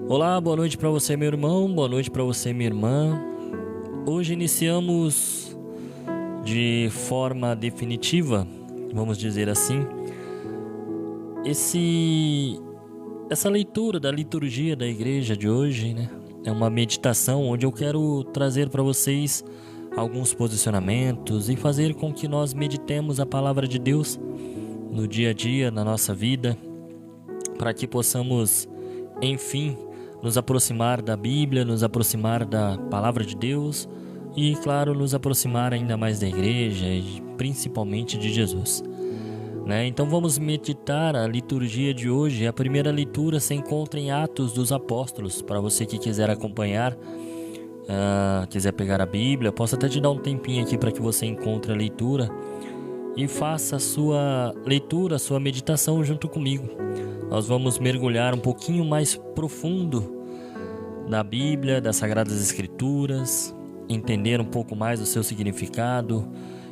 Olá, boa noite para você, meu irmão, boa noite para você, minha irmã. Hoje iniciamos de forma definitiva, vamos dizer assim, essa leitura da liturgia da igreja de hoje, né? É uma meditação onde eu quero trazer para vocês alguns posicionamentos e fazer com que nós meditemos a palavra de Deus no dia a dia, na nossa vida, para que possamos, enfim, nos aproximar da Bíblia, nos aproximar da palavra de Deus e, claro, nos aproximar ainda mais da igreja e principalmente de Jesus. Então vamos meditar a liturgia de hoje. A primeira leitura se encontra em Atos dos Apóstolos. Para você que quiser acompanhar, quiser pegar a Bíblia, posso até te dar um tempinho aqui para que você encontre a leitura e faça a sua leitura, a sua meditação junto comigo. Nós vamos mergulhar um pouquinho mais profundo na Bíblia, das Sagradas Escrituras, entender um pouco mais o seu significado,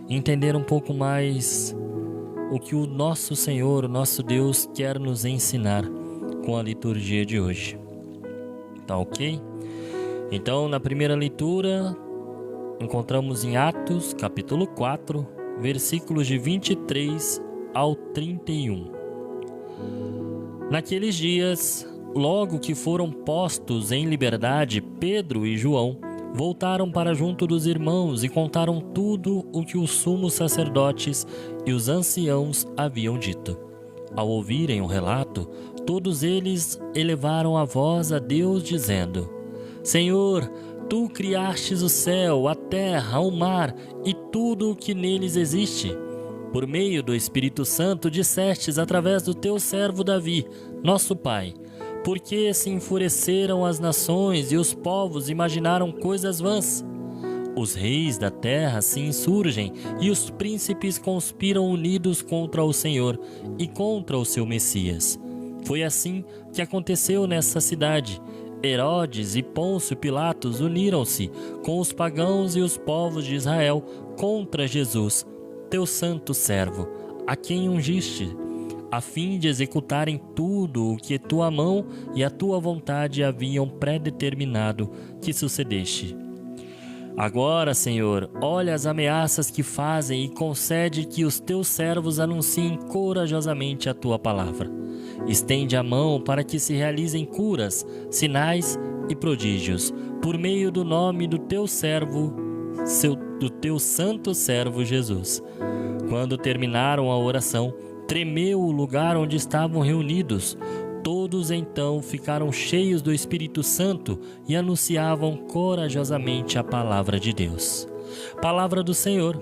entender um pouco mais o que o nosso Senhor, o nosso Deus quer nos ensinar com a liturgia de hoje. Tá ok? Então, na primeira leitura, encontramos em Atos, capítulo 4, versículos de 23 ao 31. Naqueles dias, logo que foram postos em liberdade, Pedro e João voltaram para junto dos irmãos e contaram tudo o que os sumos sacerdotes e os anciãos haviam dito. Ao ouvirem o relato, todos eles elevaram a voz a Deus, dizendo: Senhor, Tu criastes o céu, a terra, o mar e tudo o que neles existe. Por meio do Espírito Santo dissestes através do Teu servo Davi, nosso pai: Por que se enfureceram as nações e os povos imaginaram coisas vãs? Os reis da terra se insurgem e os príncipes conspiram unidos contra o Senhor e contra o seu Messias. Foi assim que aconteceu nessa cidade. Herodes e Pôncio Pilatos uniram-se com os pagãos e os povos de Israel contra Jesus, Teu santo servo, a quem ungiste, a fim de executarem tudo o que tua mão e a tua vontade haviam predeterminado que sucedeste. Agora, Senhor, olha as ameaças que fazem e concede que os teus servos anunciem corajosamente a tua palavra. Estende a mão para que se realizem curas, sinais e prodígios, por meio do nome do teu servo, do teu santo servo Jesus. Quando terminaram a oração, tremeu o lugar onde estavam reunidos. Todos então ficaram cheios do Espírito Santo e anunciavam corajosamente a palavra de Deus. Palavra do Senhor.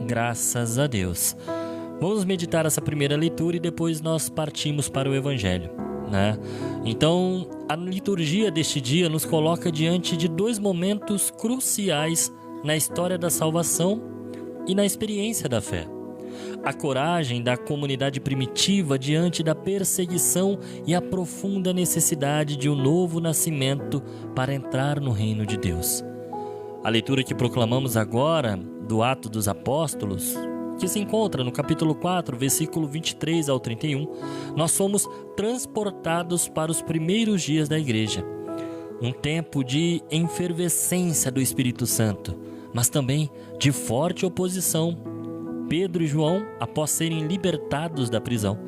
Graças a Deus. Vamos meditar essa primeira leitura e depois nós partimos para o Evangelho, Então, a liturgia deste dia nos coloca diante de dois momentos cruciais na história da salvação e na experiência da fé. A coragem da comunidade primitiva diante da perseguição e a profunda necessidade de um novo nascimento para entrar no reino de Deus. A leitura que proclamamos agora, do Atos dos Apóstolos, que se encontra no capítulo 4, versículo 23 ao 31, nós somos transportados para os primeiros dias da igreja. Um tempo de efervescência do Espírito Santo, mas também de forte oposição. Pedro e João, após serem libertados da prisão,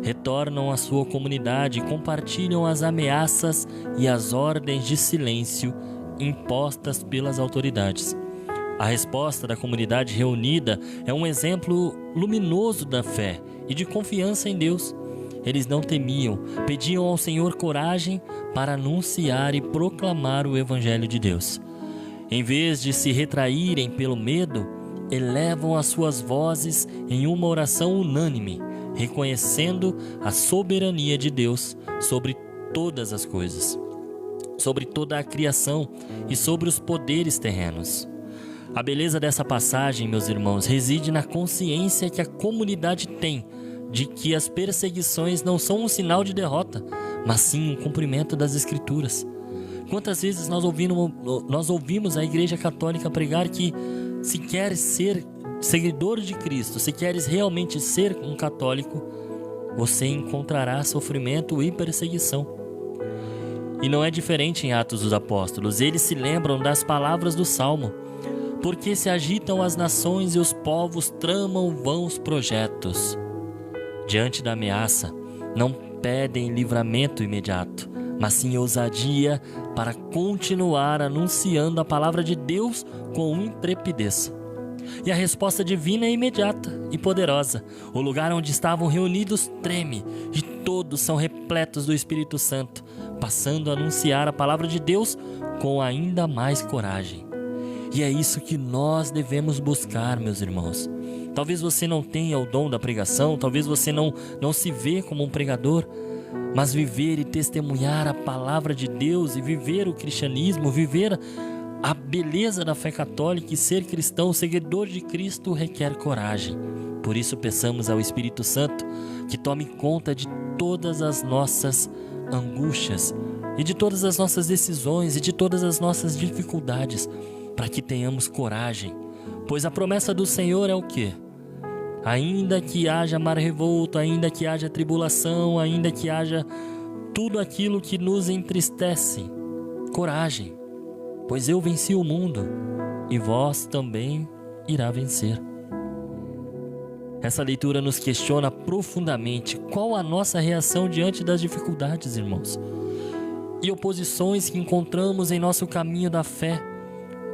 retornam à sua comunidade e compartilham as ameaças e as ordens de silêncio impostas pelas autoridades. A resposta da comunidade reunida é um exemplo luminoso da fé e de confiança em Deus. Eles não temiam, pediam ao Senhor coragem para anunciar e proclamar o Evangelho de Deus. Em vez de se retraírem pelo medo, elevam as suas vozes em uma oração unânime, reconhecendo a soberania de Deus sobre todas as coisas, sobre toda a criação e sobre os poderes terrenos. A beleza dessa passagem, meus irmãos, reside na consciência que a comunidade tem de que as perseguições não são um sinal de derrota, mas sim um cumprimento das Escrituras. Quantas vezes nós ouvimos a Igreja Católica pregar que se queres ser seguidor de Cristo, se queres realmente ser um católico, você encontrará sofrimento e perseguição. E não é diferente em Atos dos Apóstolos. Eles se lembram das palavras do Salmo. Porque se agitam as nações e os povos tramam vãos projetos. Diante da ameaça, não pedem livramento imediato, mas sim ousadia para continuar anunciando a palavra de Deus com intrepidez. E a resposta divina é imediata e poderosa. O lugar onde estavam reunidos treme e todos são repletos do Espírito Santo, passando a anunciar a palavra de Deus com ainda mais coragem. E é isso que nós devemos buscar, meus irmãos. Talvez você não tenha o dom da pregação, talvez você não se vê como um pregador, mas viver e testemunhar a palavra de Deus e viver o cristianismo, viver a beleza da fé católica e ser cristão, seguidor de Cristo, requer coragem. Por isso peçamos ao Espírito Santo que tome conta de todas as nossas angústias e de todas as nossas decisões e de todas as nossas dificuldades, para que tenhamos coragem, pois a promessa do Senhor é o quê? Ainda que haja mar revolto, ainda que haja tribulação, ainda que haja tudo aquilo que nos entristece, coragem, pois eu venci o mundo e vós também irá vencer. Essa leitura nos questiona profundamente qual a nossa reação diante das dificuldades, irmãos, e oposições que encontramos em nosso caminho da fé.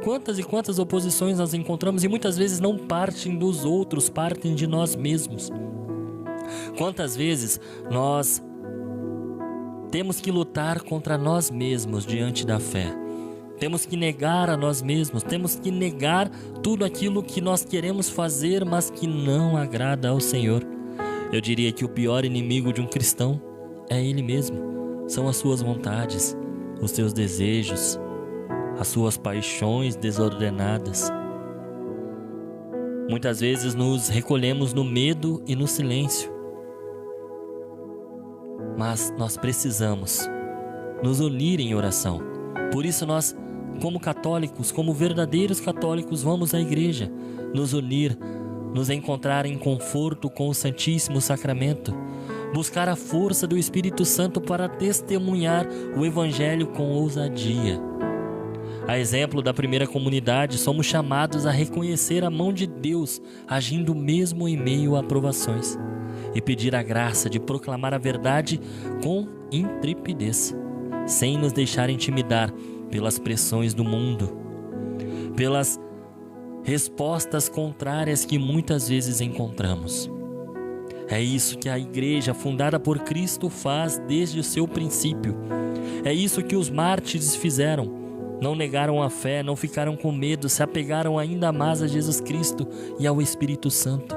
Quantas e quantas oposições nós encontramos e muitas vezes não partem dos outros, partem de nós mesmos. Quantas vezes nós temos que lutar contra nós mesmos diante da fé. Temos que negar a nós mesmos, temos que negar tudo aquilo que nós queremos fazer, mas que não agrada ao Senhor. Eu diria que o pior inimigo de um cristão é ele mesmo. São as suas vontades, os seus desejos, as suas paixões desordenadas. Muitas vezes nos recolhemos no medo e no silêncio. Mas nós precisamos nos unir em oração. Por isso nós, como católicos, como verdadeiros católicos, vamos à igreja, nos unir, nos encontrar em conforto com o Santíssimo Sacramento, buscar a força do Espírito Santo para testemunhar o Evangelho com ousadia. A exemplo da primeira comunidade, somos chamados a reconhecer a mão de Deus agindo mesmo em meio a provações e pedir a graça de proclamar a verdade com intrepidez, sem nos deixar intimidar pelas pressões do mundo, pelas respostas contrárias que muitas vezes encontramos. É isso que a igreja fundada por Cristo faz desde o seu princípio. É isso que os mártires fizeram. Não negaram a fé, não ficaram com medo, se apegaram ainda mais a Jesus Cristo e ao Espírito Santo.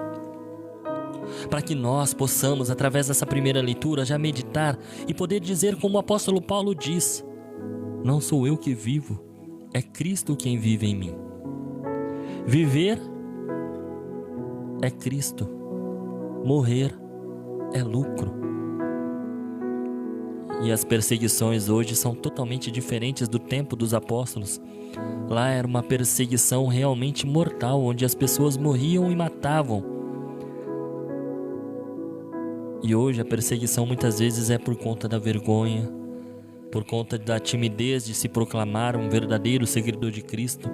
Para que nós possamos, através dessa primeira leitura, já meditar e poder dizer como o apóstolo Paulo diz: não sou eu que vivo, é Cristo quem vive em mim. Viver é Cristo, morrer é lucro. E as perseguições hoje são totalmente diferentes do tempo dos apóstolos. Lá era uma perseguição realmente mortal, onde as pessoas morriam e matavam. E hoje a perseguição muitas vezes é por conta da vergonha, por conta da timidez de se proclamar um verdadeiro seguidor de Cristo.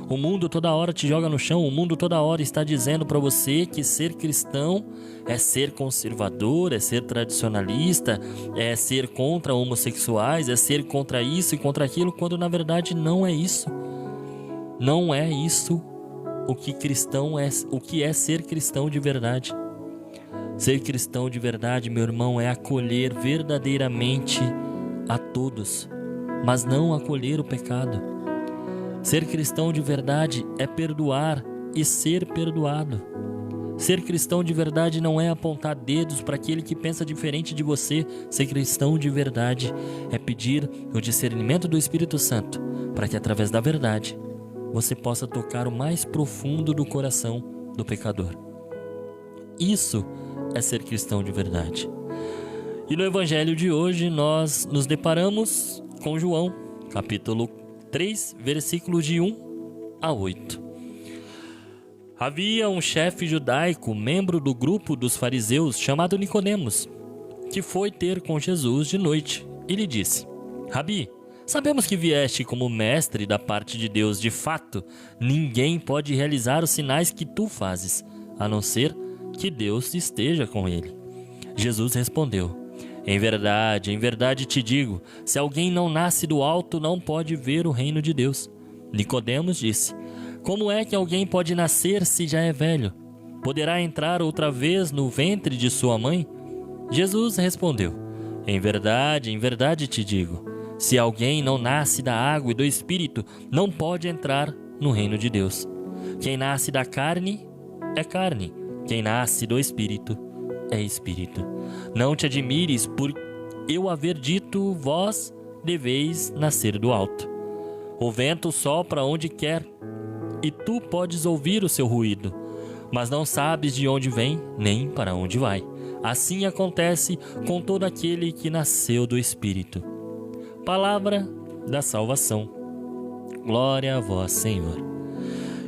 O mundo toda hora te joga no chão, o mundo toda hora está dizendo para você que ser cristão é ser conservador, é ser tradicionalista, é ser contra homossexuais, é ser contra isso e contra aquilo, quando na verdade não é isso. Não é isso o que é ser cristão de verdade. Ser cristão de verdade, meu irmão, é acolher verdadeiramente a todos, mas não acolher o pecado. Ser cristão de verdade é perdoar e ser perdoado. Ser cristão de verdade não é apontar dedos para aquele que pensa diferente de você. Ser cristão de verdade é pedir o discernimento do Espírito Santo, para que através da verdade você possa tocar o mais profundo do coração do pecador. Isso é ser cristão de verdade. E no Evangelho de hoje nós nos deparamos com João, capítulo 3, versículos de 1 a 8. Havia um chefe judaico, membro do grupo dos fariseus, chamado Nicodemos, que foi ter com Jesus de noite e lhe disse: Rabi, sabemos que vieste como mestre da parte de Deus. De fato, ninguém pode realizar os sinais que tu fazes, a não ser que Deus esteja com ele. Jesus respondeu: em verdade te digo, se alguém não nasce do alto, não pode ver o reino de Deus. Nicodemos disse: como é que alguém pode nascer se já é velho? Poderá entrar outra vez no ventre de sua mãe? Jesus respondeu: em verdade te digo, se alguém não nasce da água e do Espírito, não pode entrar no reino de Deus. Quem nasce da carne é carne, quem nasce do Espírito é Espírito. Não te admires por eu haver dito, vós deveis nascer do alto. O vento sopra onde quer, e tu podes ouvir o seu ruído, mas não sabes de onde vem, nem para onde vai. Assim acontece com todo aquele que nasceu do Espírito. Palavra da salvação. Glória a vós, Senhor.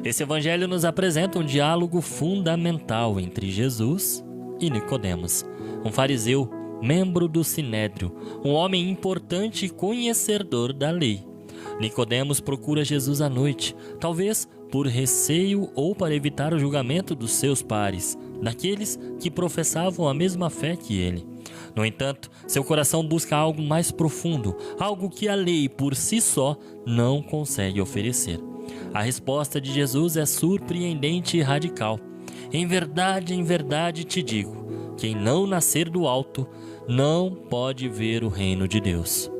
Esse evangelho nos apresenta um diálogo fundamental entre Jesus e Nicodemos, um fariseu, membro do Sinédrio, um homem importante e conhecedor da lei. Nicodemos procura Jesus à noite, talvez por receio ou para evitar o julgamento dos seus pares, daqueles que professavam a mesma fé que ele. No entanto, seu coração busca algo mais profundo, algo que a lei por si só não consegue oferecer. A resposta de Jesus é surpreendente e radical. Em verdade te digo, quem não nascer do alto não pode ver o reino de Deus.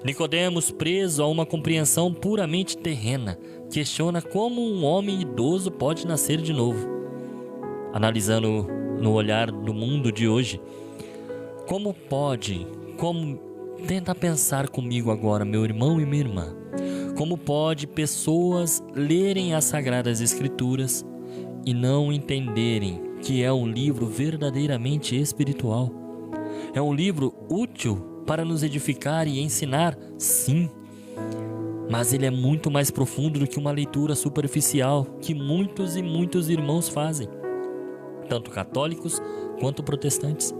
Nicodemos, preso a uma compreensão puramente terrena, questiona como um homem idoso pode nascer de novo. Analisando no olhar do mundo de hoje, tenta pensar comigo agora, meu irmão e minha irmã, como pode pessoas lerem as Sagradas Escrituras e não entenderem que é um livro verdadeiramente espiritual? É um livro útil para nos edificar e ensinar, sim, mas ele é muito mais profundo do que uma leitura superficial que muitos e muitos irmãos fazem, tanto católicos quanto protestantes.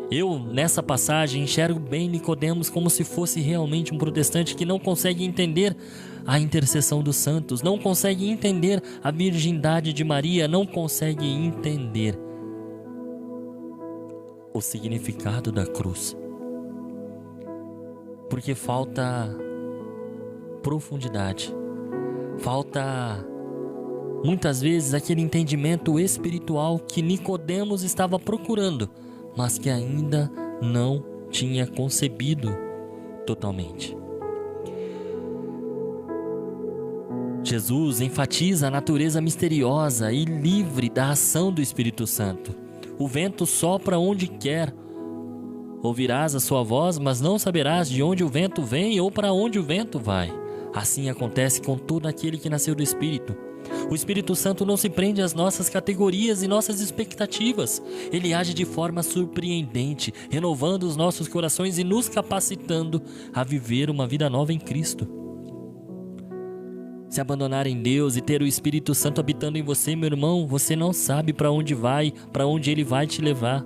Eu, nessa passagem, enxergo bem Nicodemos como se fosse realmente um protestante que não consegue entender a intercessão dos santos, não consegue entender a virgindade de Maria, não consegue entender o significado da cruz. Porque falta profundidade, falta muitas vezes aquele entendimento espiritual que Nicodemos estava procurando, mas que ainda não tinha concebido totalmente. Jesus enfatiza a natureza misteriosa e livre da ação do Espírito Santo. O vento sopra onde quer. Ouvirás a sua voz, mas não saberás de onde o vento vem ou para onde o vento vai. Assim acontece com todo aquele que nasceu do Espírito. O Espírito Santo não se prende às nossas categorias e nossas expectativas. Ele age de forma surpreendente, renovando os nossos corações e nos capacitando a viver uma vida nova em Cristo. Se abandonar em Deus e ter o Espírito Santo habitando em você, meu irmão, você não sabe para onde vai, para onde Ele vai te levar.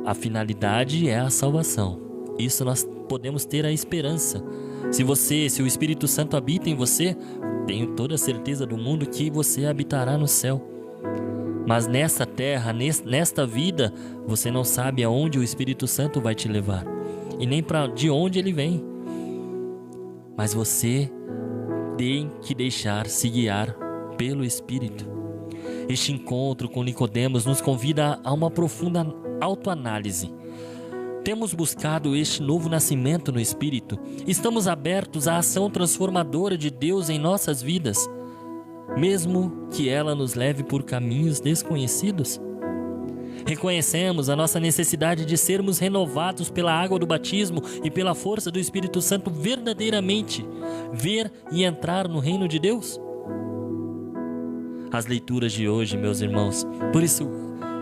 A finalidade é a salvação. Isso nós podemos ter a esperança. Se o Espírito Santo habita em você, tenho toda a certeza do mundo que você habitará no céu. Mas nesta terra, nesta vida, você não sabe aonde o Espírito Santo vai te levar e nem de onde ele vem. Mas você tem que deixar se guiar pelo Espírito. Este encontro com Nicodemos nos convida a uma profunda autoanálise. Temos buscado este novo nascimento no Espírito? Estamos abertos à ação transformadora de Deus em nossas vidas, mesmo que ela nos leve por caminhos desconhecidos? Reconhecemos a nossa necessidade de sermos renovados pela água do batismo e pela força do Espírito Santo verdadeiramente ver e entrar no reino de Deus? As leituras de hoje, meus irmãos, por isso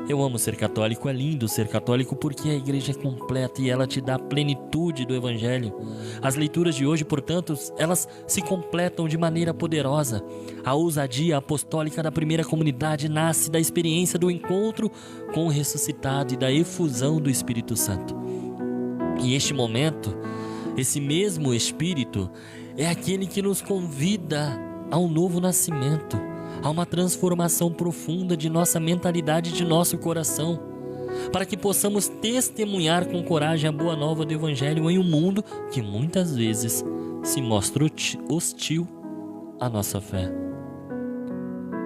eu amo ser católico, é lindo ser católico porque a igreja é completa e ela te dá a plenitude do Evangelho. As leituras de hoje, portanto, elas se completam de maneira poderosa. A ousadia apostólica da primeira comunidade nasce da experiência do encontro com o ressuscitado e da efusão do Espírito Santo. E este momento Esse mesmo Espírito é aquele que nos convida a um novo nascimento, a uma transformação profunda de nossa mentalidade, de nosso coração, para que possamos testemunhar com coragem a boa nova do Evangelho em um mundo que muitas vezes se mostra hostil à nossa fé.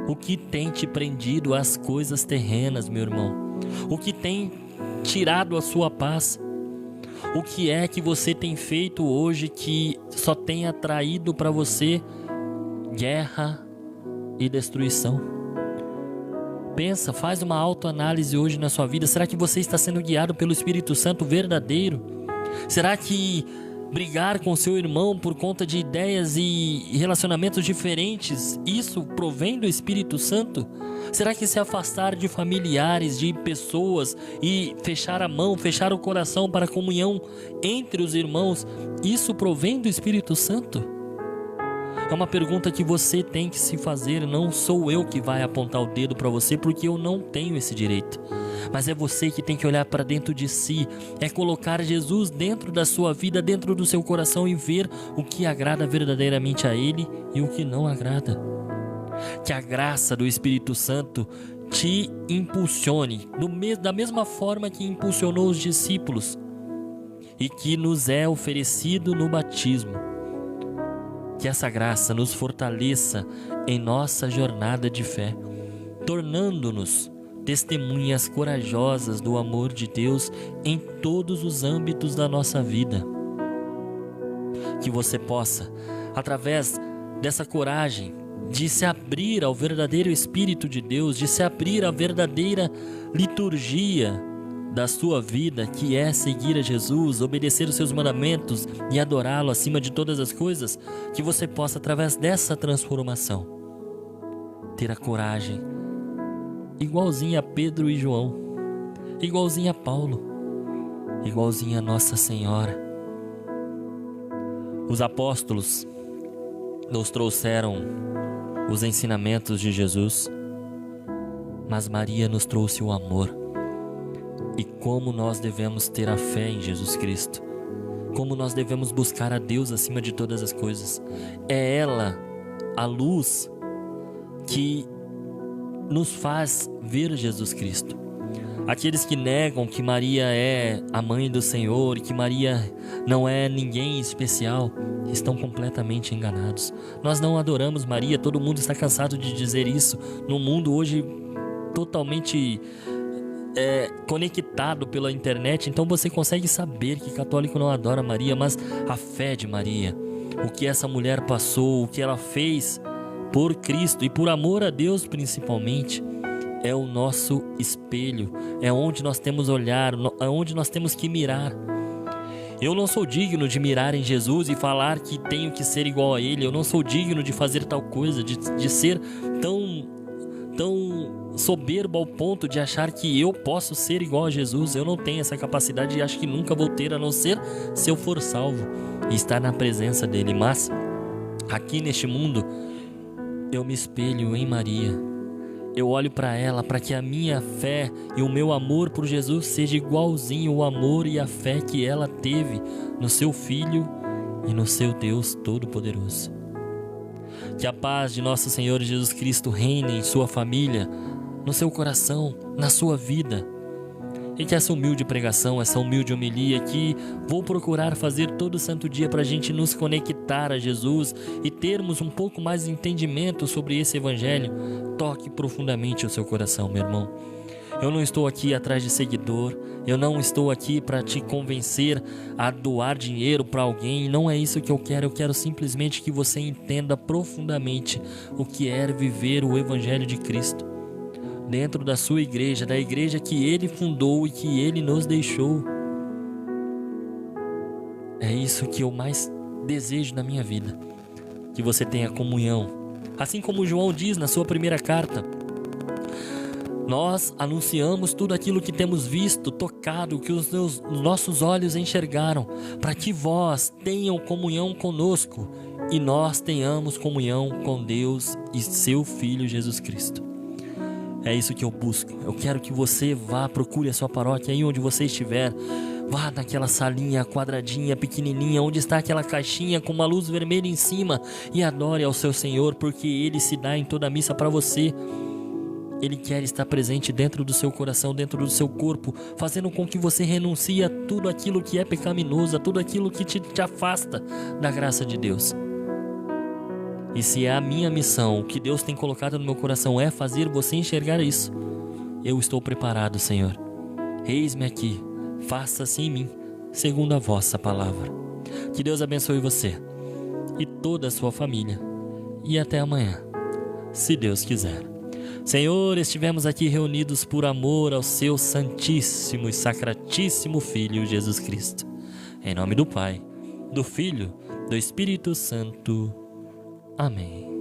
O que tem te prendido às coisas terrenas, meu irmão? O que tem tirado a sua paz? O que é que você tem feito hoje que só tem atraído para você guerra e destruição? Pensa, faz uma autoanálise hoje na sua vida. Será que você está sendo guiado pelo Espírito Santo verdadeiro? Será que brigar com seu irmão por conta de ideias e relacionamentos diferentes, isso provém do Espírito Santo? Será que se afastar de familiares, de pessoas e fechar a mão, fechar o coração para a comunhão entre os irmãos, isso provém do Espírito Santo? É uma pergunta que você tem que se fazer. Não sou eu que vai apontar o dedo para você, porque eu não tenho esse direito. Mas é você que tem que olhar para dentro de si. É colocar Jesus dentro da sua vida, dentro do seu coração, e ver o que agrada verdadeiramente a Ele e o que não agrada. Que a graça do Espírito Santo te impulsione da mesma forma que impulsionou os discípulos e que nos é oferecido no batismo. Que essa graça nos fortaleça em nossa jornada de fé, tornando-nos testemunhas corajosas do amor de Deus em todos os âmbitos da nossa vida. Que você possa, através dessa coragem, de se abrir ao verdadeiro Espírito de Deus, de se abrir à verdadeira liturgia da sua vida, que é seguir a Jesus, obedecer os seus mandamentos e adorá-lo acima de todas as coisas, que você possa, através dessa transformação, ter a coragem, igualzinha a Pedro e João, igualzinha a Paulo, igualzinha a Nossa Senhora. Os apóstolos nos trouxeram os ensinamentos de Jesus, mas Maria nos trouxe o amor. E como nós devemos ter a fé em Jesus Cristo, como nós devemos buscar a Deus acima de todas as coisas. É ela a luz que nos faz ver Jesus Cristo. Aqueles que negam que Maria é a mãe do Senhor e que Maria não é ninguém especial, estão completamente enganados. Nós não adoramos Maria, todo mundo está cansado de dizer isso. No mundo hoje totalmente conectado pela internet, então você consegue saber que católico não adora Maria, mas a fé de Maria, o que essa mulher passou, o que ela fez por Cristo e por amor a Deus principalmente, é o nosso espelho, é onde nós temos olhar, é onde nós temos que mirar. Eu não sou digno de mirar em Jesus e falar que tenho que ser igual a Ele. Eu não sou digno de fazer tal coisa, de ser tão soberbo ao ponto de achar que eu posso ser igual a Jesus. Eu não tenho essa capacidade e acho que nunca vou ter, a não ser se eu for salvo e estar na presença dele. Mas aqui neste mundo eu me espelho em Maria. Eu olho para ela para que a minha fé e o meu amor por Jesus seja igualzinho o amor e a fé que ela teve no seu Filho e no seu Deus Todo-Poderoso. Que a paz de nosso Senhor Jesus Cristo reine em sua família, no seu coração, na sua vida. E que essa humilde pregação, essa humilde homilia que vou procurar fazer todo santo dia para a gente nos conectar a Jesus e termos um pouco mais de entendimento sobre esse Evangelho, toque profundamente o seu coração, meu irmão. Eu não estou aqui atrás de seguidor, eu não estou aqui para te convencer a doar dinheiro para alguém, não é isso que eu quero simplesmente que você entenda profundamente o que é viver o Evangelho de Cristo dentro da sua igreja, da igreja que Ele fundou e que Ele nos deixou. É isso que eu mais desejo na minha vida, que você tenha comunhão, assim como João diz na sua primeira carta. Nós anunciamos tudo aquilo que temos visto, tocado, que os nossos olhos enxergaram, para que vós tenham comunhão conosco e nós tenhamos comunhão com Deus e seu Filho Jesus Cristo. É isso que eu busco. Eu quero que você vá, procure a sua paróquia aí onde você estiver. Vá naquela salinha quadradinha, pequenininha, onde está aquela caixinha com uma luz vermelha em cima, e adore ao seu Senhor, porque Ele se dá em toda a missa para você. Ele quer estar presente dentro do seu coração, dentro do seu corpo, fazendo com que você renuncie a tudo aquilo que é pecaminoso, a tudo aquilo que te afasta da graça de Deus. E se é a minha missão, o que Deus tem colocado no meu coração é fazer você enxergar isso, eu estou preparado, Senhor. Eis-me aqui, faça-se em mim, segundo a vossa palavra. Que Deus abençoe você e toda a sua família. E até amanhã, se Deus quiser. Senhor, estivemos aqui reunidos por amor ao seu santíssimo e sacratíssimo Filho Jesus Cristo. Em nome do Pai, do Filho, do Espírito Santo. Amém.